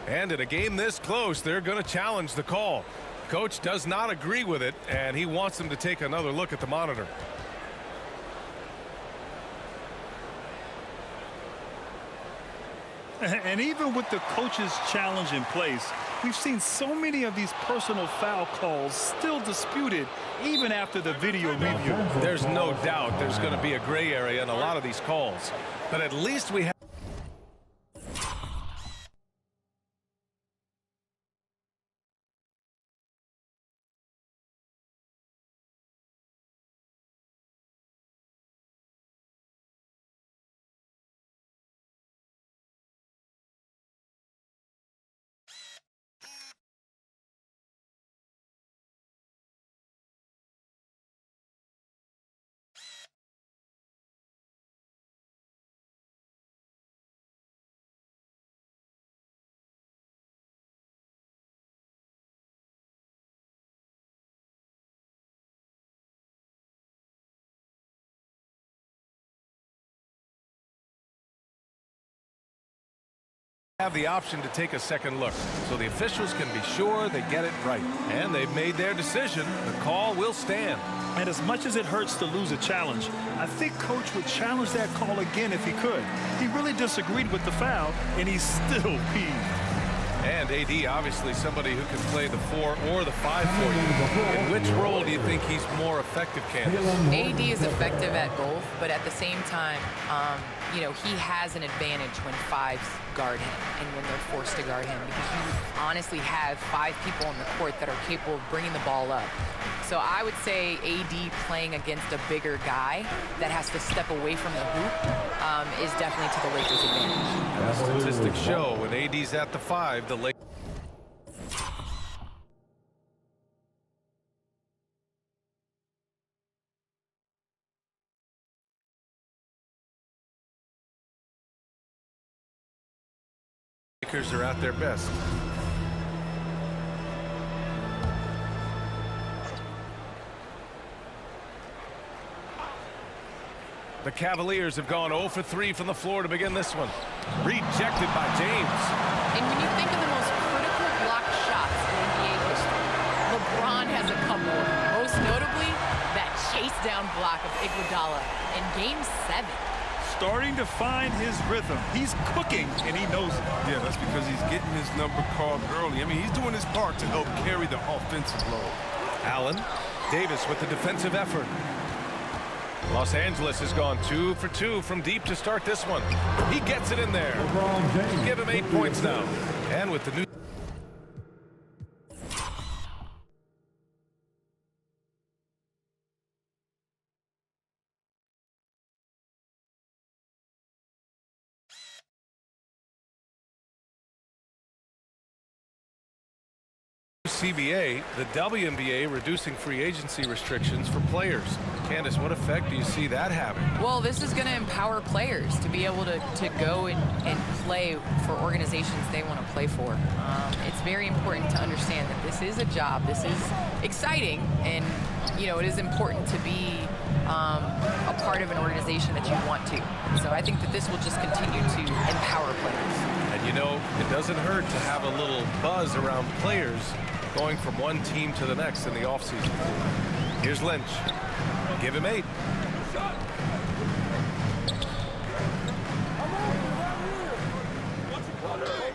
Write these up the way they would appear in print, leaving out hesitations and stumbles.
And in a game this close, they're going to challenge the call. Coach does not agree with it, and he wants them to take another look at the monitor. And even with the coach's challenge in place, we've seen so many of these personal foul calls still disputed even after the video review. There's no doubt there's going to be a gray area in a lot of these calls, but at least we have the option to take a second look, so the officials can be sure they get it right. And they've made their decision. The call will stand. And as much as it hurts to lose a challenge, I think Coach would challenge that call again if he could. He really disagreed with the foul, and he's still peeved. And AD, obviously somebody who can play the 4 or the 5 for you. In which role do you think he's more effective, Candace? AD is effective at both, but at the same time, you know, he has an advantage when 5s guard him and when they're forced to guard him, because you honestly have 5 people on the court that are capable of bringing the ball up. So I would say AD playing against a bigger guy that has to step away from the hoop is definitely to the Lakers' advantage. Statistics show when AD's at the 5, the Lakers. Lakers are at their best. The Cavaliers have gone 0 for 3 from the floor to begin this one. Rejected by James. And when you think of the most critical block shots in NBA history, LeBron has a couple. Most notably, that chase down block of Iguodala in Game 7. Starting to find his rhythm. He's cooking, and he knows it. Yeah, that's because he's getting his number called early. I mean, he's doing his part to help carry the offensive load. Allen, Davis with the defensive effort. Los Angeles has gone 2 for 2 from deep to start this one. He gets it in there. Give him 8 points now. And with the new CBA, the WNBA reducing free agency restrictions for players. Candace, what effect do you see that having? Well, this is going to empower players to be able to go and play for organizations they want to play for. It's very important to understand that this is a job. This is exciting, and you know, it is important to be a part of an organization that you want to. So I think that this will just continue to empower players. And you know, it doesn't hurt to have a little buzz around players going from one team to the next in the offseason. Here's Lynch. Give him 8.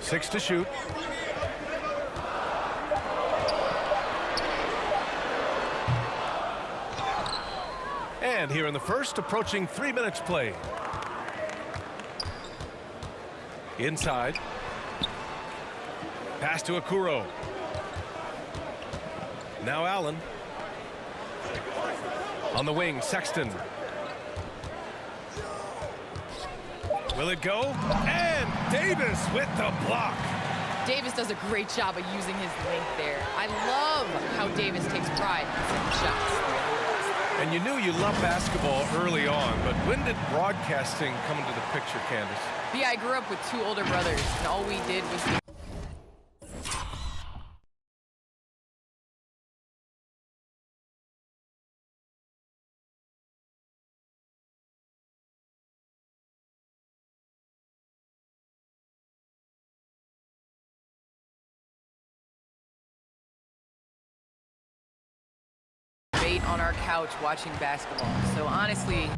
Six to shoot. And here in the first, approaching 3 minutes play. Inside. Pass to Okoro. Now Allen. On the wing, Sexton. Will it go? And Davis with the block. Davis does a great job of using his length there. I love how Davis takes pride in setting shots. And you knew you loved basketball early on, but when did broadcasting come into the picture, Candace? Yeah, I grew up with 2 older brothers, and all we did was late on our couch watching basketball. So honestly,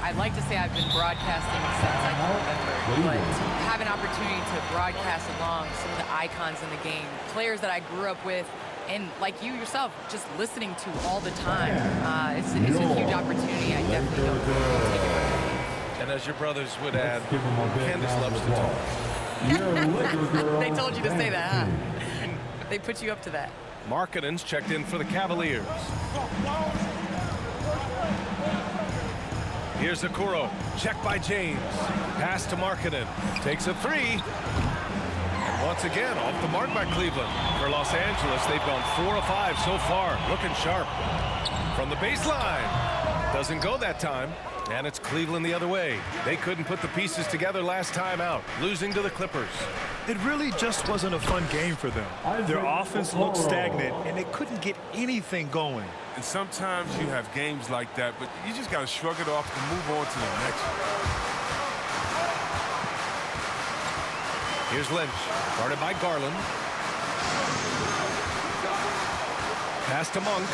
I'd like to say I've been broadcasting since I can remember, but to have an opportunity to broadcast along some of the icons in the game, players that I grew up with, and like you yourself, just listening to all the time, it's a huge opportunity. I definitely don't take it for granted. And as your brothers would add, Candace loves to talk. They told you to say that, huh? They put you up to that. Markkanen's checked in for the Cavaliers. Here's Okoro, check by James. Pass to Markkanen, takes a three. And once again, off the mark by Cleveland. For Los Angeles, they've gone 4 of 5 so far, looking sharp. From the baseline, doesn't go that time. And it's Cleveland the other way. They couldn't put the pieces together last time out, losing to the Clippers. It really just wasn't a fun game for them. Their offense looked stagnant, and they couldn't get anything going. And sometimes you have games like that, but you just got to shrug it off and move on to the next one. Here's Lynch, guarded by Garland. Pass to Monk.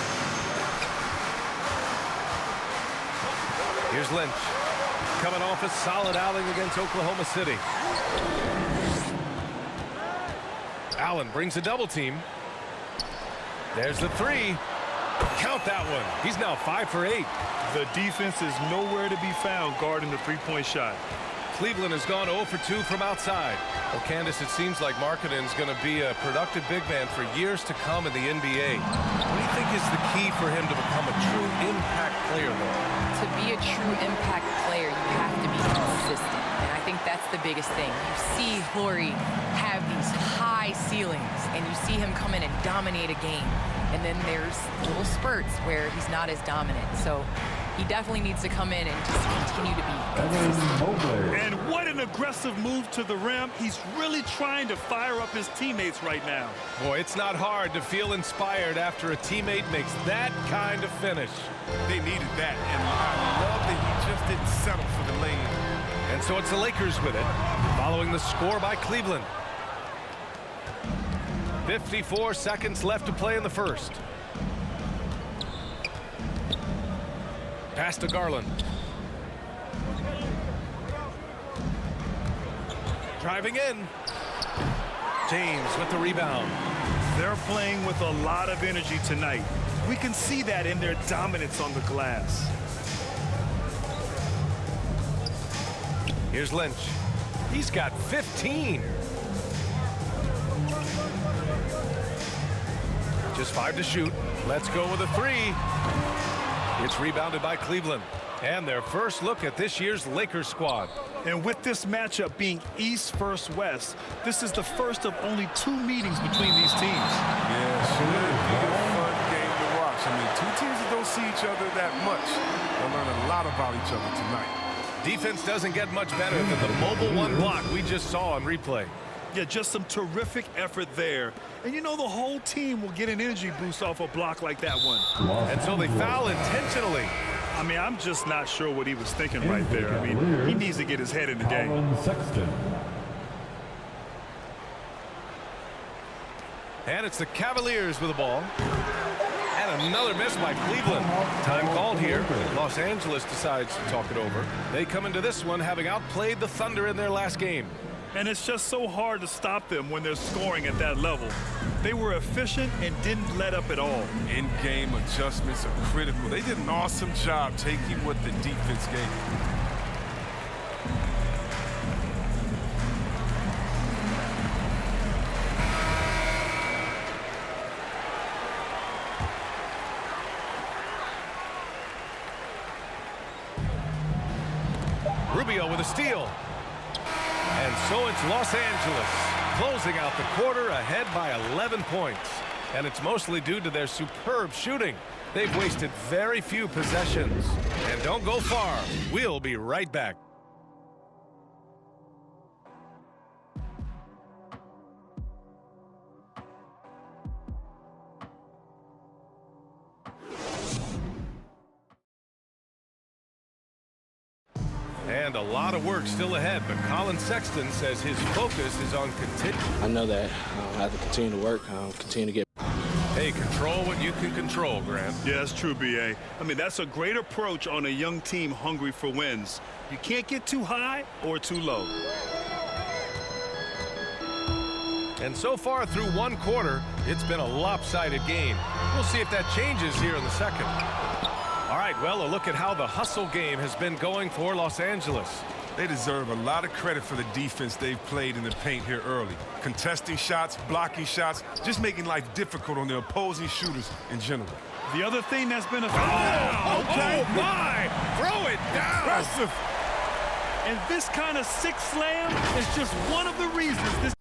Here's Lynch, coming off a solid outing against Oklahoma City. Allen brings a double team. There's the three. Count that one. He's now 5 for 8. The defense is nowhere to be found guarding the three-point shot. Cleveland has gone 0 for 2 from outside. Well, Candace, it seems like Markkanen's going to be a productive big man for years to come in the NBA. What do you think is the key for him to become a true impact player, though? To be a true impact player, you have to be consistent. And I think that's the biggest thing. You see Horry have these high ceilings, and you see him come in and dominate a game. And then there's little spurts where he's not as dominant. So he definitely needs to come in and just continue to be consistent. And what an aggressive move to the rim. He's really trying to fire up his teammates right now. Boy, it's not hard to feel inspired after a teammate makes that kind of finish. They needed that, and I love that he just didn't settle for the lane. And so it's the Lakers with it, following the score by Cleveland. 54 seconds left to play in the first. Pass to Garland. Driving in. James with the rebound. They're playing with a lot of energy tonight. We can see that in their dominance on the glass. Here's Lynch. He's got 15. Just 5 to shoot. Let's go with a 3. It's rebounded by Cleveland. And their first look at this year's Lakers squad. And with this matchup being East versus West, this is the first of only 2 meetings between these teams. Yeah, should be a fun game to watch. I mean, 2 teams that don't see each other that much. They'll learn a lot about each other tonight. Defense doesn't get much better than the mobile one block we just saw on replay. Yeah, just some terrific effort there. And you know the whole team will get an energy boost off a block like that one. And so they foul intentionally. I mean, I'm just not sure what he was thinking right there. I mean, he needs to get his head in the game. And it's the Cavaliers with the ball. And another miss by Cleveland. Time called here. Los Angeles decides to talk it over. They come into this one having outplayed the Thunder in their last game. And it's just so hard to stop them when they're scoring at that level. They were efficient and didn't let up at all. In-game adjustments are critical. They did an awesome job taking what the defense gave them. Rubio with a steal. And so it's Los Angeles closing out the quarter ahead by 11 points. And it's mostly due to their superb shooting. They've wasted very few possessions. And don't go far. We'll be right back. And a lot of work still ahead, but Colin Sexton says his focus is on continue. I know that I have to continue to work, continue to get. Hey, control what you can control, Grant. Yeah, that's true, B.A. I mean, that's a great approach on a young team hungry for wins. You can't get too high or too low. And so far through one quarter, it's been a lopsided game. We'll see if that changes here in the second. All right, well, a look at how the hustle game has been going for Los Angeles. They deserve a lot of credit for the defense they've played in the paint here early. Contesting shots, blocking shots, just making life difficult on the opposing shooters in general. The other thing that's been a Oh, my! Throw it down! Impressive! And this kind of sick slam is just one of the reasons this